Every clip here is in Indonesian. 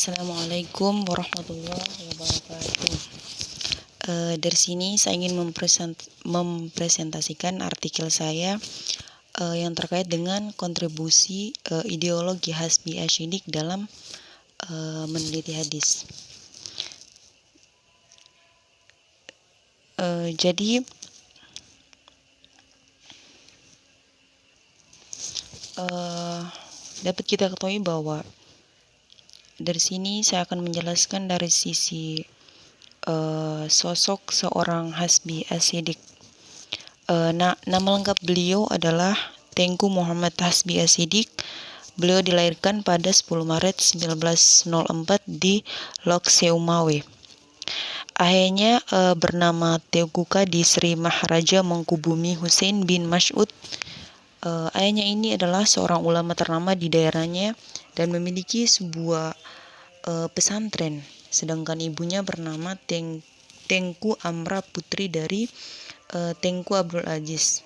Assalamualaikum warahmatullahi wabarakatuh. Dari sini saya ingin mempresentasikan artikel saya yang terkait dengan kontribusi ideologi Hasbi Ashidik dalam meneliti hadis. Jadi dapat kita ketahui bahwa dari sini saya akan menjelaskan dari sisi sosok seorang Hasbi Ashidik. Nama lengkap beliau adalah Tengku Muhammad Hasbi Ashidik. Beliau dilahirkan pada 10 Maret 1904 di Lok Seumawe. Ayahnya bernama Tengku Kadi Sri Maharaja Mangkubumi Hussein bin Mas'ud. Ayahnya ini adalah seorang ulama ternama di daerahnya dan memiliki sebuah pesantren. Sedangkan ibunya bernama Tengku Amra, putri dari Tengku Abdul Aziz.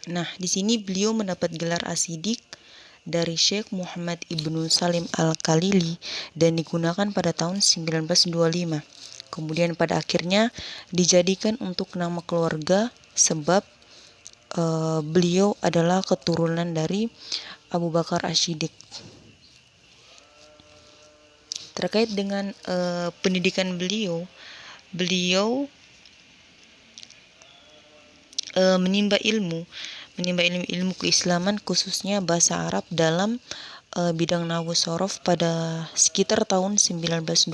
Nah, di sini beliau mendapat gelar Ashidik dari Syekh Muhammad Ibnu Salim Al-Khalili dan digunakan pada tahun 1925. Kemudian pada akhirnya dijadikan untuk nama keluarga sebab beliau adalah keturunan dari Abu Bakar Ashidik. Terkait dengan pendidikan beliau menimba ilmu keislaman, khususnya bahasa Arab dalam bidang nahwu sorof pada sekitar tahun 1926,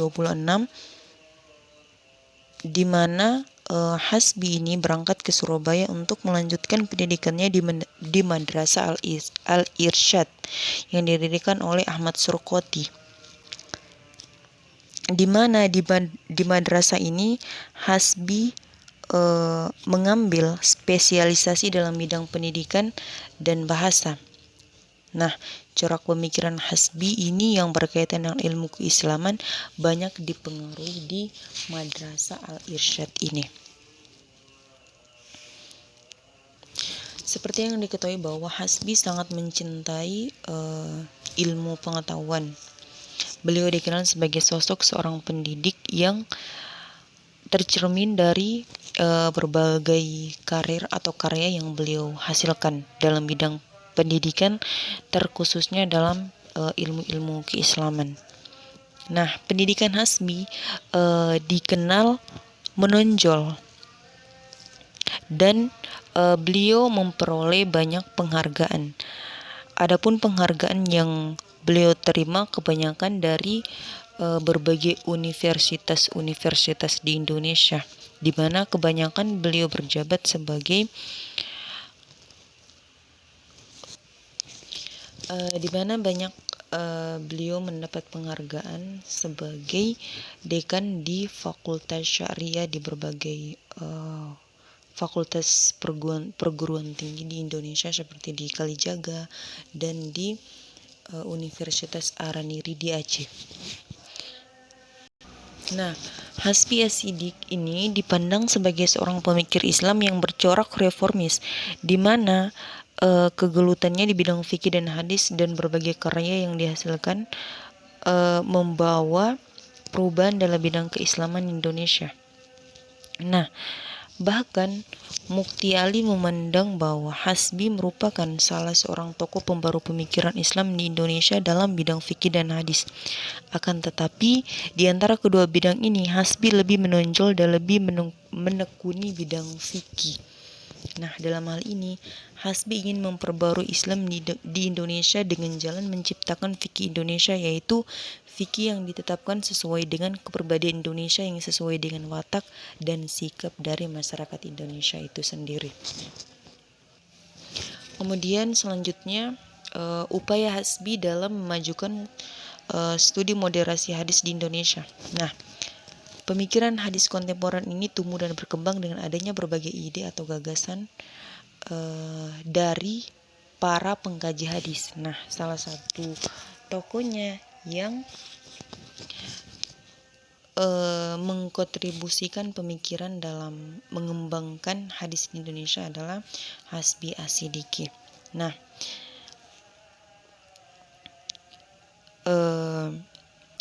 di mana Hasbi ini berangkat ke Surabaya untuk melanjutkan pendidikannya di Madrasah Al-Irsyad yang didirikan oleh Ahmad Surqoti, di mana di madrasah ini Hasbi mengambil spesialisasi dalam bidang pendidikan dan bahasa. Nah, corak pemikiran Hasbi ini yang berkaitan dengan ilmu keislaman banyak dipengaruhi di Madrasah Al-Irsyad ini. Seperti yang diketahui bahwa Hasbi sangat mencintai ilmu pengetahuan. Beliau dikenal sebagai sosok seorang pendidik yang tercermin dari berbagai karir atau karya yang beliau hasilkan dalam bidang pendidikan, terkhususnya dalam ilmu-ilmu keislaman. Nah, pendidikan Hasbi dikenal menonjol dan beliau memperoleh banyak penghargaan. Adapun penghargaan yang beliau terima kebanyakan dari berbagai universitas di Indonesia, di mana kebanyakan beliau berjabat sebagai beliau mendapat penghargaan sebagai dekan di Fakultas Syariah di berbagai fakultas perguruan tinggi di Indonesia seperti di Kalijaga dan di Universitas Araniri di Aceh. Nah, Hasbi Ashidik ini dipandang sebagai seorang pemikir Islam yang bercorak reformis, di mana kegelutannya di bidang fikih dan hadis dan berbagai karya yang dihasilkan membawa perubahan dalam bidang keislaman Indonesia. Nah, bahkan Mukti Ali memandang bahwa Hasbi merupakan salah seorang tokoh pembaru pemikiran Islam di Indonesia dalam bidang fikih dan hadis. Akan tetapi, di antara kedua bidang ini, Hasbi lebih menonjol dan lebih menekuni bidang fikih. Nah, dalam hal ini, Hasbi ingin memperbarui Islam di Indonesia dengan jalan menciptakan fikih Indonesia, yaitu fikih yang ditetapkan sesuai dengan kepribadian Indonesia yang sesuai dengan watak dan sikap dari masyarakat Indonesia itu sendiri. Kemudian selanjutnya, upaya Hasbi dalam memajukan studi moderasi hadis di Indonesia. Nah, pemikiran hadis kontemporer ini tumbuh dan berkembang dengan adanya berbagai ide atau gagasan dari para pengkaji hadis. Nah, salah satu tokohnya yang mengkontribusikan pemikiran dalam mengembangkan hadis di Indonesia adalah Hasbi Ashidik. Nah,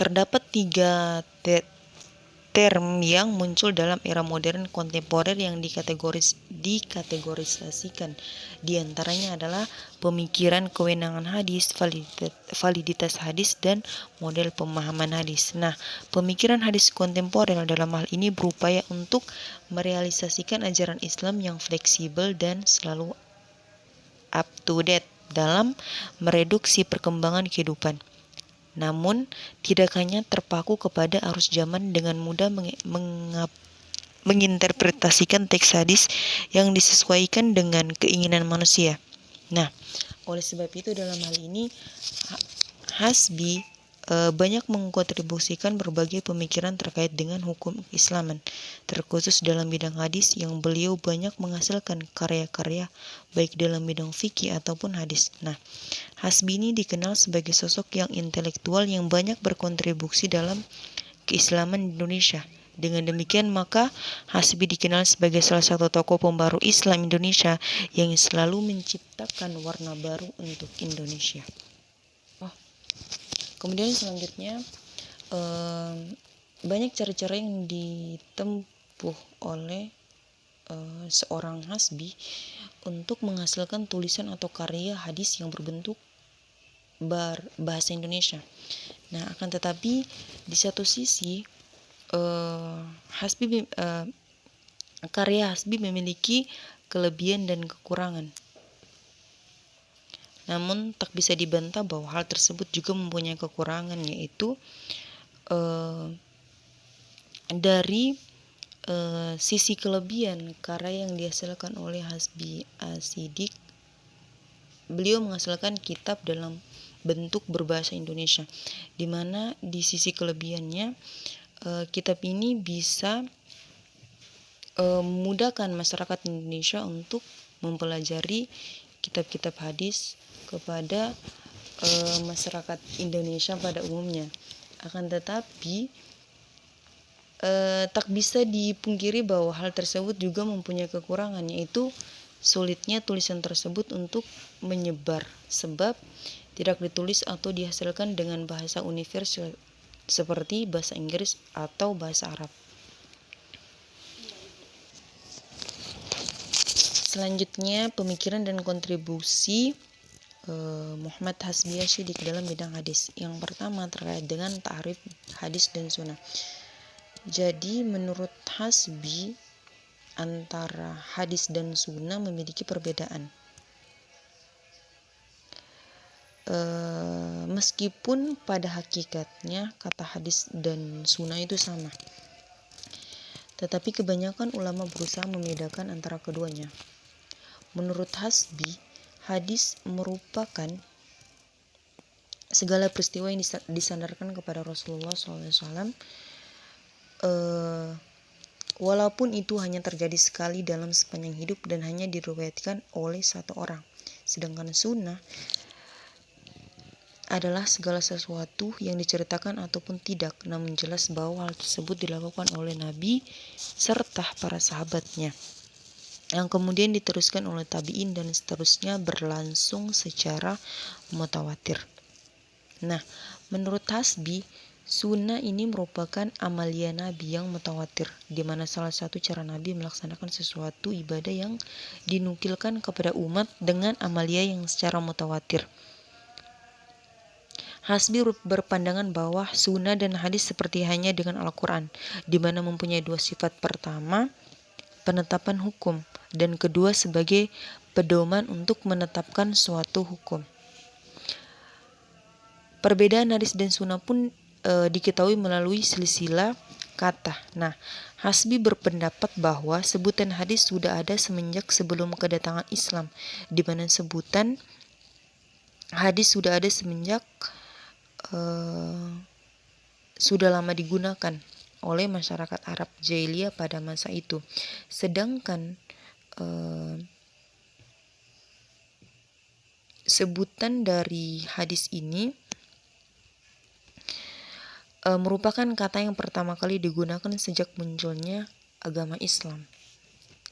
terdapat 3 term yang muncul dalam era modern kontemporer yang dikategorisasikan. Di antaranya adalah pemikiran kewenangan hadis, validitas hadis, dan model pemahaman hadis. Nah, pemikiran hadis kontemporer dalam hal ini berupaya untuk merealisasikan ajaran Islam yang fleksibel dan selalu up to date dalam mereduksi perkembangan kehidupan. Namun, tidak hanya terpaku kepada arus zaman dengan mudah menginterpretasikan teks hadis yang disesuaikan dengan keinginan manusia. Nah, oleh sebab itu dalam hal ini Hasbi banyak mengkontribusikan berbagai pemikiran terkait dengan hukum keislaman, terkhusus dalam bidang hadis yang beliau banyak menghasilkan karya-karya baik dalam bidang fikih ataupun hadis. Nah, Hasbi ini dikenal sebagai sosok yang intelektual yang banyak berkontribusi dalam keislaman di Indonesia. Dengan demikian maka Hasbi dikenal sebagai salah satu tokoh pembaru Islam Indonesia yang selalu menciptakan warna baru untuk Indonesia. Kemudian selanjutnya banyak cara-cara yang ditempuh oleh seorang Hasbi untuk menghasilkan tulisan atau karya hadis yang berbentuk bahasa Indonesia. Nah, akan tetapi di satu sisi karya Hasbi memiliki kelebihan dan kekurangan. Namun tak bisa dibantah bahwa hal tersebut juga mempunyai kekurangan, yaitu dari sisi kelebihan karya yang dihasilkan oleh Hasbi Ashidik, beliau menghasilkan kitab dalam bentuk berbahasa Indonesia, di mana di sisi kelebihannya kitab ini bisa memudahkan masyarakat Indonesia untuk mempelajari kitab-kitab hadis kepada masyarakat Indonesia pada umumnya. Akan tetapi tak bisa dipungkiri bahwa hal tersebut juga mempunyai kekurangan, yaitu sulitnya tulisan tersebut untuk menyebar, sebab tidak ditulis atau dihasilkan dengan bahasa universal seperti bahasa Inggris atau bahasa Arab. Selanjutnya, pemikiran dan kontribusi Muhammad Hasbi Ashidik dalam bidang hadis. Yang pertama terkait dengan ta'rif hadis dan sunnah. Jadi menurut Hasbi, antara hadis dan sunnah memiliki perbedaan. Meskipun pada hakikatnya kata hadis dan sunnah itu sama, tetapi kebanyakan ulama berusaha membedakan antara keduanya. Menurut Hasbi, hadis merupakan segala peristiwa yang disandarkan kepada Rasulullah SAW, walaupun itu hanya terjadi sekali dalam sepanjang hidup dan hanya diriwayatkan oleh satu orang. Sedangkan sunnah adalah segala sesuatu yang diceritakan ataupun tidak, namun jelas bahwa hal tersebut dilakukan oleh Nabi serta para sahabatnya, yang kemudian diteruskan oleh tabi'in dan seterusnya berlangsung secara mutawatir. Nah, menurut Hasbi, sunnah ini merupakan amalia Nabi yang mutawatir, di mana salah satu cara Nabi melaksanakan sesuatu ibadah yang dinukilkan kepada umat dengan amalia yang secara mutawatir. Hasbi berpandangan bahwa sunnah dan hadis seperti hanya dengan Al-Quran, di mana mempunyai dua sifat. Pertama, penetapan hukum, dan kedua sebagai pedoman untuk menetapkan suatu hukum. Perbedaan hadis dan sunnah pun diketahui melalui silsilah kata. Nah, Hasbi berpendapat bahwa sebutan hadis sudah ada semenjak sebelum kedatangan Islam, di mana sebutan hadis sudah ada semenjak sudah lama digunakan oleh masyarakat Arab Jahiliyah pada masa itu. Sedangkan sebutan dari hadis ini merupakan kata yang pertama kali digunakan sejak munculnya agama Islam,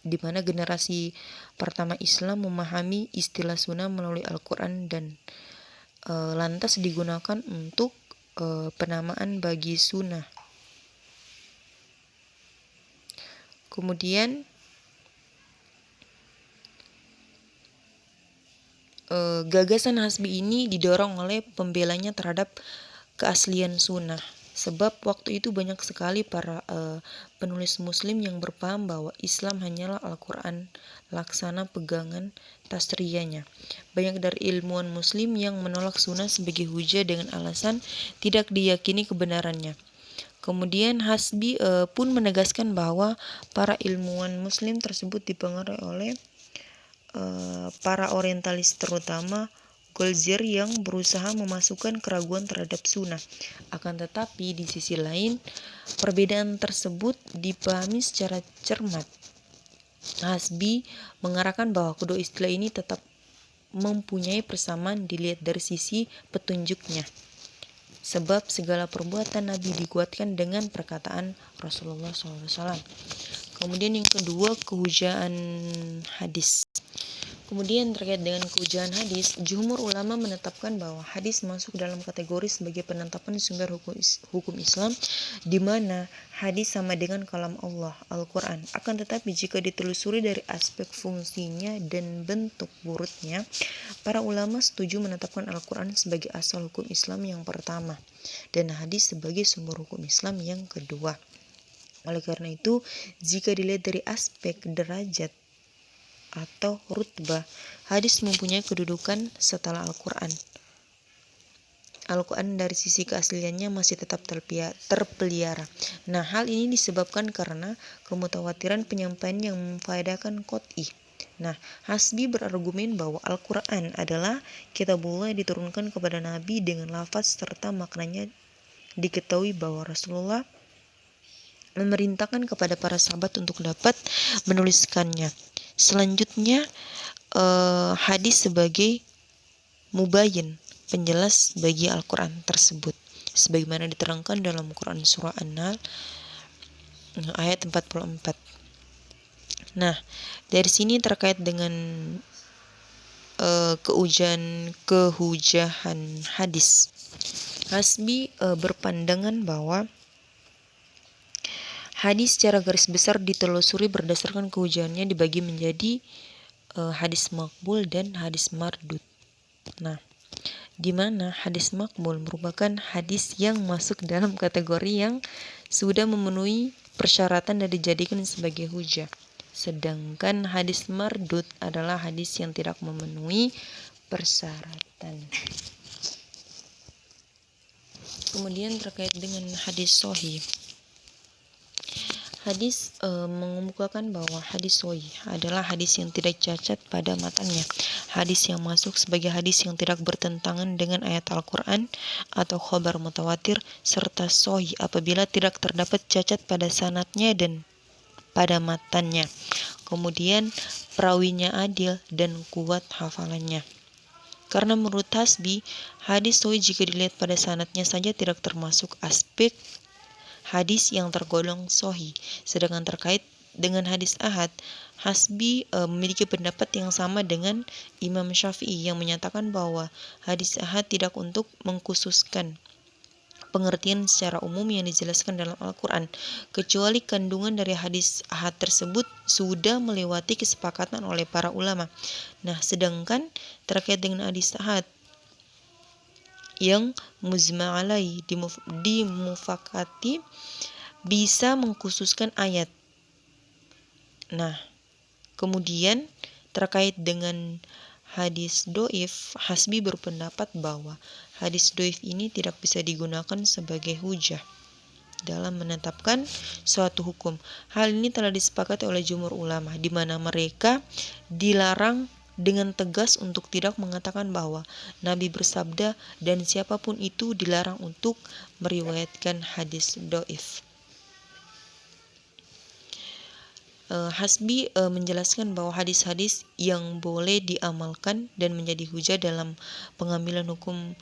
di mana generasi pertama Islam memahami istilah sunnah melalui Al-Quran dan lantas digunakan untuk penamaan bagi sunnah. Kemudian gagasan Hasbi ini didorong oleh pembelanya terhadap keaslian sunnah. Sebab waktu itu banyak sekali para penulis muslim yang berpaham bahwa Islam hanyalah Al-Quran laksana pegangan tasriyahnya. Banyak dari ilmuwan muslim yang menolak sunnah sebagai hujah dengan alasan tidak diyakini kebenarannya. Kemudian Hasbi pun menegaskan bahwa para ilmuwan muslim tersebut dipengaruhi oleh para orientalis, terutama Goldziher yang berusaha memasukkan keraguan terhadap sunnah. Akan tetapi di sisi lain, perbedaan tersebut dipahami secara cermat. Hasbi mengarahkan bahwa kedua istilah ini tetap mempunyai persamaan dilihat dari sisi petunjuknya. Sebab segala perbuatan Nabi dikuatkan dengan perkataan Rasulullah SAW. Kemudian yang kedua, kehujahan hadis. Kemudian terkait dengan kehujahan hadis, jumhur ulama menetapkan bahwa hadis masuk dalam kategori sebagai penetapan sumber hukum Islam, di mana hadis sama dengan kalam Allah, Al-Quran. Akan tetapi jika ditelusuri dari aspek fungsinya dan bentuk urutnya, para ulama setuju menetapkan Al-Quran sebagai asal hukum Islam yang pertama, dan hadis sebagai sumber hukum Islam yang kedua. Oleh karena itu, jika dilihat dari aspek derajat atau rutbah, hadis mempunyai kedudukan setelah Al-Quran. Al-Quran dari sisi keasliannya masih tetap terpelihara. Nah, hal ini disebabkan karena kemutawatiran penyampaian yang memfaedakan qot'i. Nah, Hasbi berargumen bahwa Al-Quran adalah kitabullah yang diturunkan kepada Nabi dengan lafaz serta maknanya diketahui bahwa Rasulullah memerintahkan kepada para sahabat untuk dapat menuliskannya. Selanjutnya, hadis sebagai mubayyin, penjelas bagi Al-Quran tersebut, sebagaimana diterangkan dalam Quran surah An-Nahl ayat 44. Nah, dari sini terkait dengan kehujahan hadis, Hasbi berpandangan bahwa hadis secara garis besar ditelusuri berdasarkan kehujahannya dibagi menjadi hadis makbul dan hadis mardud. Nah, di mana hadis makbul merupakan hadis yang masuk dalam kategori yang sudah memenuhi persyaratan dan dijadikan sebagai hujah. Sedangkan hadis mardud adalah hadis yang tidak memenuhi persyaratan. Kemudian terkait dengan hadis sahih. Hadis mengemukakan bahwa hadis sahih adalah hadis yang tidak cacat pada matanya. Hadis yang masuk sebagai hadis yang tidak bertentangan dengan ayat Al-Quran atau khabar mutawatir, serta sahih apabila tidak terdapat cacat pada sanadnya dan pada matannya. Kemudian perawinya adil dan kuat hafalannya. Karena menurut Hasbi, hadis sahih jika dilihat pada sanadnya saja tidak termasuk aspek hadis yang tergolong sahih. Sedangkan terkait dengan hadis ahad, Hasbi memiliki pendapat yang sama dengan Imam Syafi'i yang menyatakan bahwa hadis ahad tidak untuk mengkhususkan pengertian secara umum yang dijelaskan dalam Al-Quran, kecuali kandungan dari hadis ahad tersebut sudah melewati kesepakatan oleh para ulama. Nah, sedangkan terkait dengan hadis ahad yang mujma' alaihi dimufakati bisa mengkhususkan ayat. Nah, kemudian terkait dengan hadis doif, Hasbi berpendapat bahwa hadis doif ini tidak bisa digunakan sebagai hujah dalam menetapkan suatu hukum. Hal ini telah disepakati oleh jumhur ulama, di mana mereka dilarang dengan tegas untuk tidak mengatakan bahwa Nabi bersabda dan siapapun itu dilarang untuk meriwayatkan hadis doif. Hasbi menjelaskan bahwa hadis-hadis yang boleh diamalkan dan menjadi hujah dalam pengambilan hukum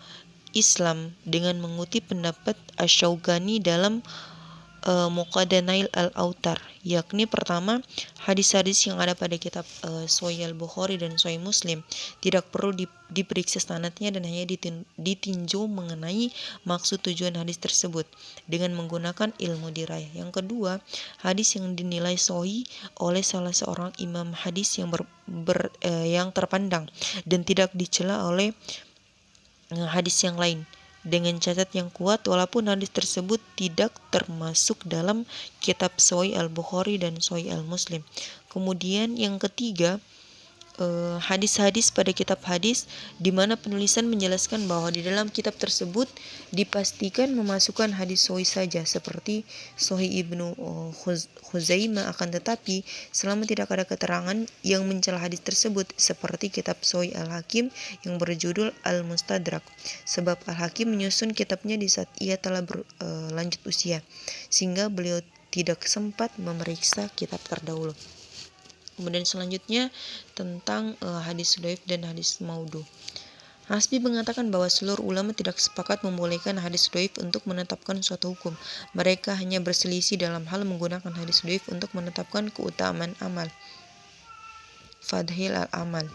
Islam dengan mengutip pendapat Asy-Syaukani dalam Muqaddanail al-Autar, yakni pertama, hadis-hadis yang ada pada kitab Sahih Al-Bukhari dan Sahih Muslim tidak perlu diperiksa sanadnya dan hanya ditinjau mengenai maksud tujuan hadis tersebut dengan menggunakan ilmu dirayah. Yang kedua, hadis yang dinilai sahih oleh salah seorang imam hadis yang yang terpandang dan tidak dicela oleh hadis yang lain dengan catat yang kuat walaupun hadis tersebut tidak termasuk dalam kitab Sahih Al-Bukhari dan Sahih Al-Muslim. Kemudian yang ketiga, hadis-hadis pada kitab hadis di mana penulisan menjelaskan bahwa di dalam kitab tersebut dipastikan memasukkan hadis sahih saja seperti Sahih Ibnu Khuzaimah, akan tetapi selama tidak ada keterangan yang mencela hadis tersebut seperti kitab Sahih Al-Hakim yang berjudul Al-Mustadrak, sebab Al-Hakim menyusun kitabnya di saat ia telah lanjut usia sehingga beliau tidak sempat memeriksa kitab terdahulu. Kemudian selanjutnya tentang hadis dhaif dan hadis maudhu. Hasbi mengatakan bahwa seluruh ulama tidak sepakat membolehkan hadis dhaif untuk menetapkan suatu hukum. Mereka hanya berselisih dalam hal menggunakan hadis dhaif untuk menetapkan keutamaan amal. Fadhil al-amal.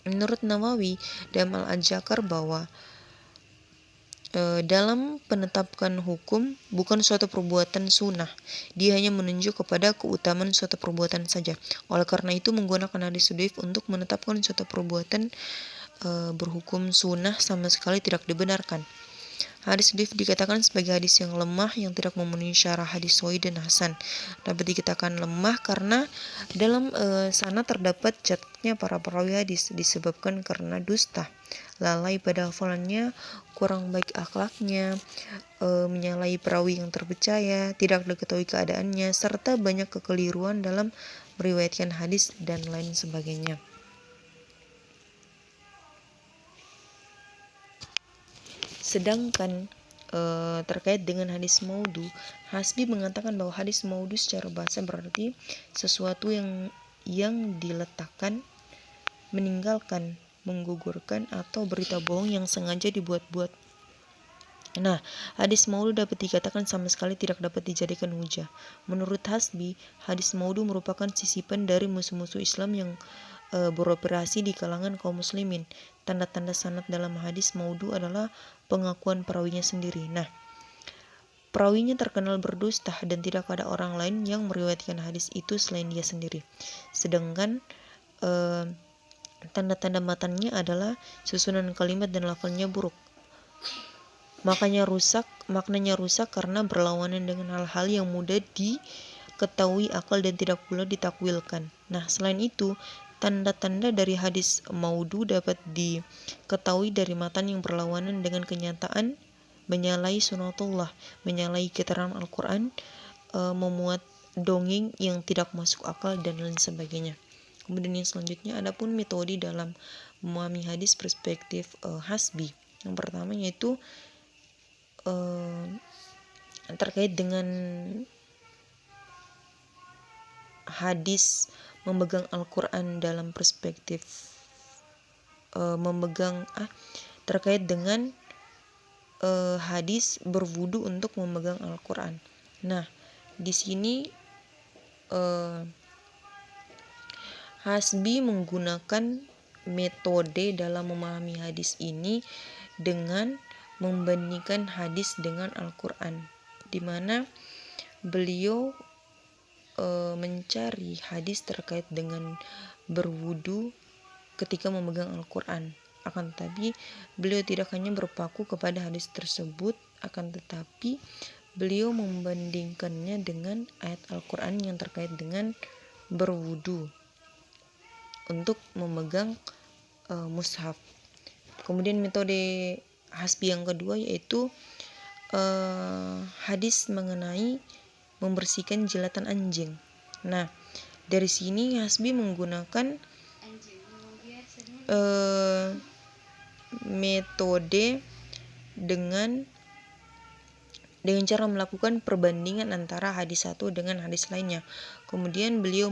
Menurut Nawawi dan Al-Adjakar bahwa dalam penetapkan hukum bukan suatu perbuatan sunnah, dia hanya menunjuk kepada keutamaan suatu perbuatan saja. Oleh karena itu menggunakan hadis dhaif untuk menetapkan suatu perbuatan berhukum sunnah sama sekali tidak dibenarkan. Hadis dhaif dikatakan sebagai hadis yang lemah yang tidak memenuhi syarat hadis sahih dan hasan. Dapat dikatakan lemah karena dalam sana terdapat catatnya para perawi hadis disebabkan karena dusta, lalai pada hafalannya, kurang baik akhlaknya, menyalahi perawi yang terpercaya, tidak diketahui keadaannya, serta banyak kekeliruan dalam meriwayatkan hadis dan lain sebagainya. Sedangkan terkait dengan hadis maudhu, Hasbi mengatakan bahwa hadis maudhu secara bahasa berarti sesuatu yang diletakkan, meninggalkan, menggugurkan, atau berita bohong yang sengaja dibuat-buat. Nah, hadis maudhu dapat dikatakan sama sekali tidak dapat dijadikan hujah. Menurut Hasbi, hadis maudhu merupakan sisipan dari musuh-musuh Islam yang beroperasi di kalangan kaum muslimin. Tanda-tanda sanad dalam hadis maudhu adalah pengakuan perawinya sendiri. Nah, perawinya terkenal berdusta dan tidak ada orang lain yang meriwayatkan hadis itu selain dia sendiri. Sedangkan tanda-tanda matanya adalah susunan kalimat dan lafalnya buruk. Maknanya rusak karena berlawanan dengan hal-hal yang mudah diketahui akal dan tidak pula ditakwilkan. Nah, selain itu, tanda-tanda dari hadis maudhu dapat diketahui dari matan yang berlawanan dengan kenyataan, menyalahi sunatullah, menyalahi keterangan Al-Quran, memuat dongeng yang tidak masuk akal, dan lain sebagainya. Kemudian yang selanjutnya, adapun metode dalam memahami hadis perspektif Hasbi. Yang pertama yaitu terkait dengan hadis memegang Al-Quran dalam perspektif terkait dengan hadis berwudu untuk memegang Al-Quran. Nah, di sini Hasbi menggunakan metode dalam memahami hadis ini dengan membandingkan hadis dengan Al-Quran, di mana beliau mencari hadis terkait dengan berwudu ketika memegang Al-Quran. Akan tetapi beliau tidak hanya berpaku kepada hadis tersebut, akan tetapi beliau membandingkannya dengan ayat Al-Quran yang terkait dengan berwudu untuk memegang mushaf. Kemudian metode Hasbi yang kedua yaitu hadis mengenai membersihkan jilatan anjing. Nah, dari sini Hasbi menggunakan metode dengan cara melakukan perbandingan antara hadis satu dengan hadis lainnya. Kemudian beliau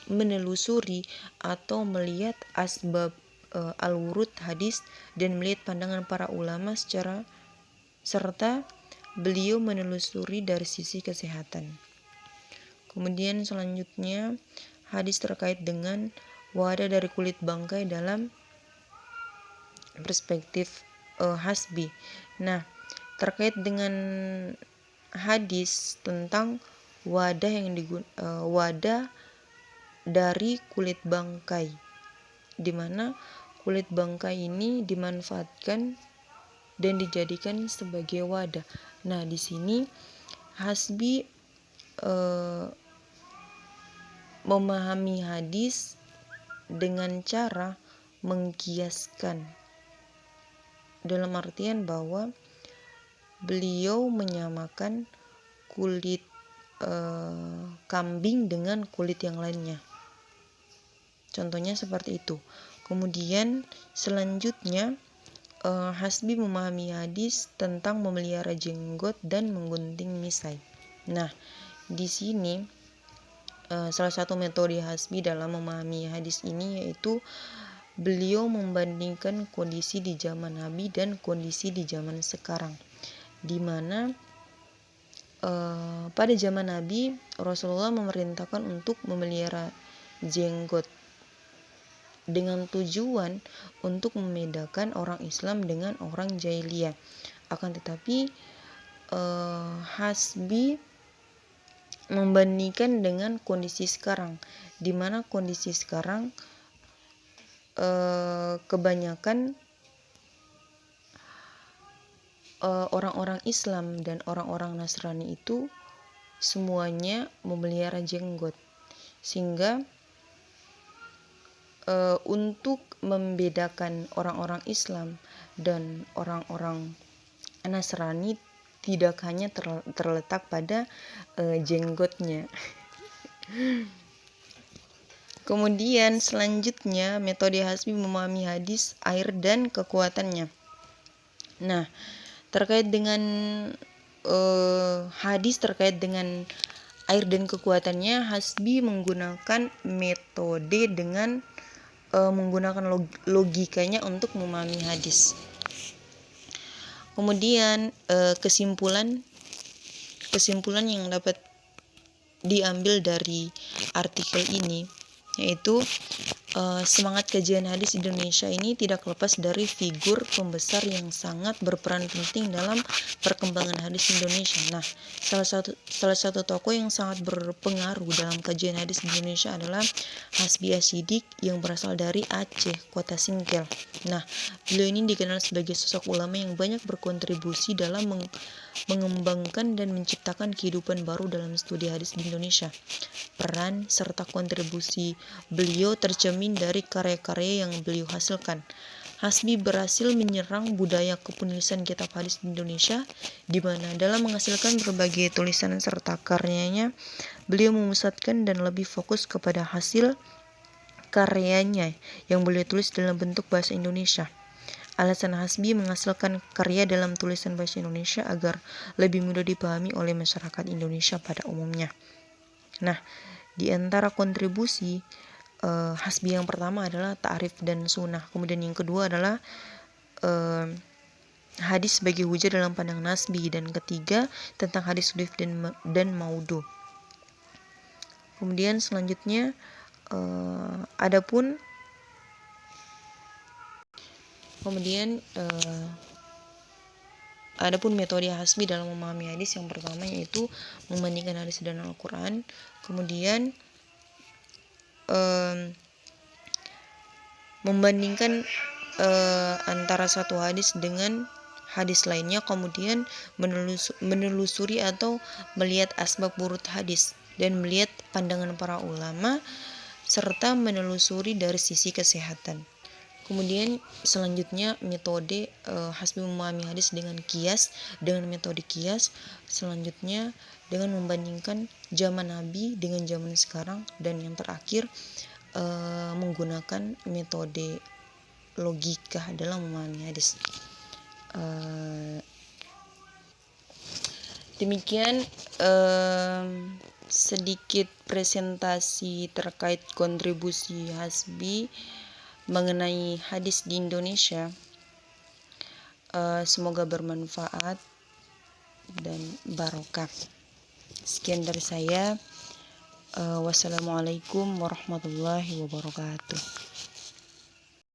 menelusuri atau melihat asbab al-wurud hadis dan melihat pandangan para ulama serta beliau menelusuri dari sisi kesehatan. Kemudian selanjutnya hadis terkait dengan wadah dari kulit bangkai dalam perspektif Hasbi. Nah, terkait dengan hadis tentang wadah dari kulit bangkai, di mana kulit bangkai ini dimanfaatkan dan dijadikan sebagai wadah. Nah, di sini Hasbi memahami hadis dengan cara mengkiaskan, dalam artian bahwa beliau menyamakan kulit kambing dengan kulit yang lainnya. Contohnya seperti itu. Kemudian selanjutnya Hasbi memahami hadis tentang memelihara jenggot dan menggunting misai. Nah, di sini salah satu metode Hasbi dalam memahami hadis ini yaitu beliau membandingkan kondisi di zaman Nabi dan kondisi di zaman sekarang, di mana pada zaman Nabi Rasulullah memerintahkan untuk memelihara jenggot dengan tujuan untuk membedakan orang Islam dengan orang jahiliyah. Akan tetapi Hasbi membandingkan dengan kondisi sekarang, di mana kondisi sekarang kebanyakan orang-orang Islam dan orang-orang Nasrani itu semuanya memelihara jenggot, sehingga untuk membedakan orang-orang Islam dan orang-orang Nasrani tidak hanya terletak pada jenggotnya. Kemudian selanjutnya metode Hasbi memahami hadis, air dan kekuatannya. Nah, terkait dengan hadis terkait dengan air dan kekuatannya, Hasbi menggunakan metode dengan menggunakan logikanya untuk memahami hadis. Kemudian kesimpulan yang dapat diambil dari artikel ini yaitu semangat kajian hadis Indonesia ini tidak lepas dari figur pembesar yang sangat berperan penting dalam perkembangan hadis Indonesia. Nah, salah satu tokoh yang sangat berpengaruh dalam kajian hadis Indonesia adalah Hasbi Asy-Siddiq yang berasal dari Aceh, Kota Singkel. Nah, beliau ini dikenal sebagai sosok ulama yang banyak berkontribusi dalam mengembangkan dan menciptakan kehidupan baru dalam studi hadis di Indonesia. Peran serta kontribusi beliau tercermin dari karya-karya yang beliau hasilkan. Hasbi berhasil menyerang budaya kepenulisan kitab hadis di Indonesia, di mana dalam menghasilkan berbagai tulisan serta karyanya, beliau memusatkan dan lebih fokus kepada hasil karyanya yang beliau tulis dalam bentuk bahasa Indonesia. Alasan Hasbi menghasilkan karya dalam tulisan bahasa Indonesia agar lebih mudah dipahami oleh masyarakat Indonesia pada umumnya. Nah, di antara kontribusi Hasbi yang pertama adalah ta'rif dan sunnah. Kemudian yang kedua adalah hadis sebagai hujah dalam pandangan Hasbi. Dan ketiga tentang hadis dhaif dan maudhu. Kemudian selanjutnya adapun metode Hasbi dalam memahami hadis yang pertama yaitu membandingkan hadis dan Al-Quran. Kemudian membandingkan antara satu hadis dengan hadis lainnya, kemudian menelusuri atau melihat asbab wurud hadis dan melihat pandangan para ulama serta menelusuri dari sisi kesehatan. Kemudian selanjutnya metode Hasbi memahami hadis dengan metode kias. Selanjutnya dengan membandingkan zaman Nabi dengan zaman sekarang, dan yang terakhir menggunakan metode logika dalam memahami hadis. Demikian sedikit presentasi terkait kontribusi Hasbi mengenai hadis di Indonesia. Semoga bermanfaat dan barokah. Sekian dari saya. Wassalamualaikum warahmatullahi wabarakatuh.